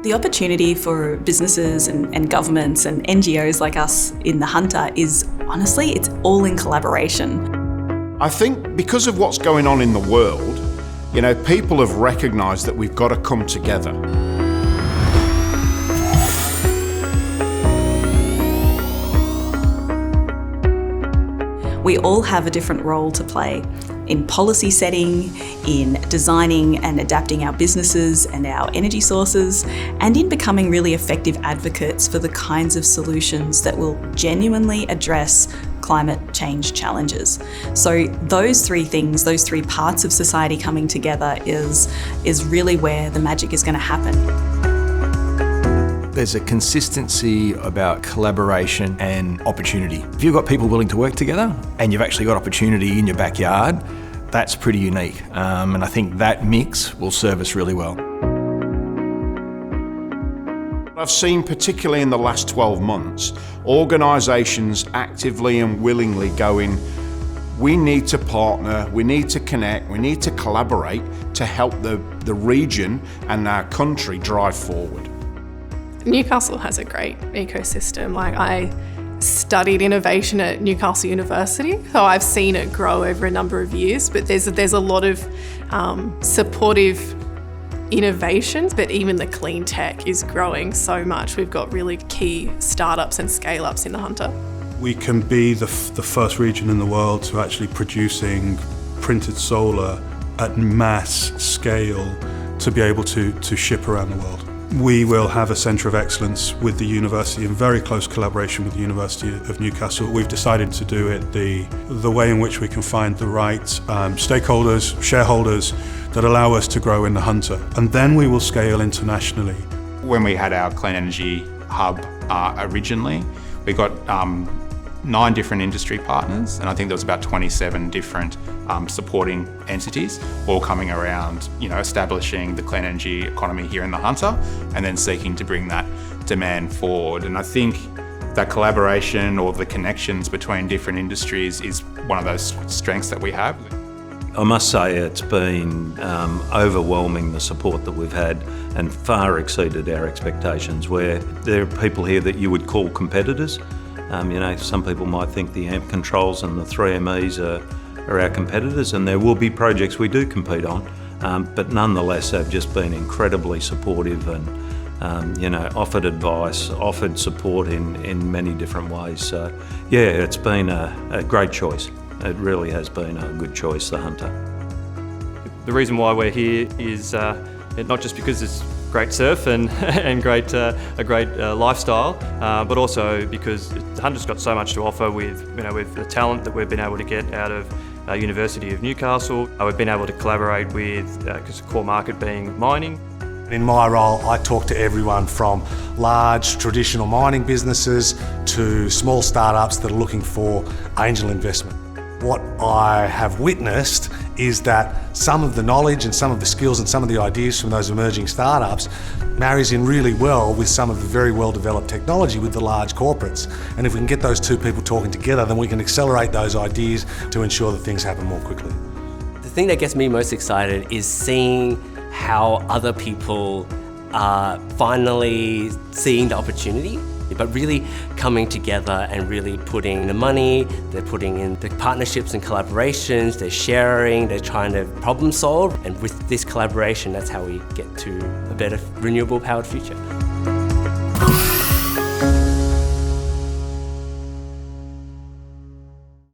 The opportunity for businesses and governments and NGOs like us in the Hunter is, honestly, it's all in collaboration. I think because of what's going on in the world, people have recognised that we've got to come together. We all have a different role to play in policy setting, in designing and adapting our businesses and our energy sources, and in becoming really effective advocates for the kinds of solutions that will genuinely address climate change challenges. So those three things, those three parts of society coming together is really where the magic is going to happen. There's a consistency about collaboration and opportunity. If you've got people willing to work together and you've actually got opportunity in your backyard, that's pretty unique. And I think that mix will serve us really well. I've seen, particularly in the last 12 months, organisations actively and willingly going, we need to partner, we need to connect, we need to collaborate to help the region and our country drive forward. Newcastle has a great ecosystem. I studied innovation at Newcastle University, so I've seen it grow over a number of years, but there's a lot of supportive innovations, but even the clean tech is growing so much. We've got really key startups and scale-ups in the Hunter. We can be the first region in the world to actually producing printed solar at mass scale to be able to ship around the world. We will have a centre of excellence with the university in very close collaboration with the University of Newcastle. We've decided to do it the way in which we can find the right stakeholders, shareholders that allow us to grow in the Hunter. And then we will scale internationally. When we had our clean energy hub originally, we got 9 different industry partners, and I think there was about 27 different supporting entities all coming around, establishing the clean energy economy here in the Hunter and then seeking to bring that demand forward. And I think that collaboration or the connections between different industries is one of those strengths that we have. I must say it's been overwhelming, the support that we've had, and far exceeded our expectations, where there are people here that you would call competitors. Some people might think the AMP controls and the 3MEs are our competitors, and there will be projects we do compete on, but nonetheless they've just been incredibly supportive and offered advice, offered support in many different ways. So yeah, it's been a great choice. It really has been a good choice, the Hunter. The reason why we're here is not just because it's great surf and a great lifestyle, but also because the Hunter's got so much to offer with the talent that we've been able to get out of University of Newcastle. We've been able to collaborate with, because the core market being mining. In my role, I talk to everyone from large traditional mining businesses to small startups that are looking for angel investment. What I have witnessed is that some of the knowledge and some of the skills and some of the ideas from those emerging startups marries in really well with some of the very well-developed technology with the large corporates. And if we can get those two people talking together, then we can accelerate those ideas to ensure that things happen more quickly. The thing that gets me most excited is seeing how other people are finally seeing the opportunity, but really coming together and really putting the money, they're putting in the partnerships and collaborations, they're sharing, they're trying to problem solve. And with this collaboration, that's how we get to a better renewable powered future.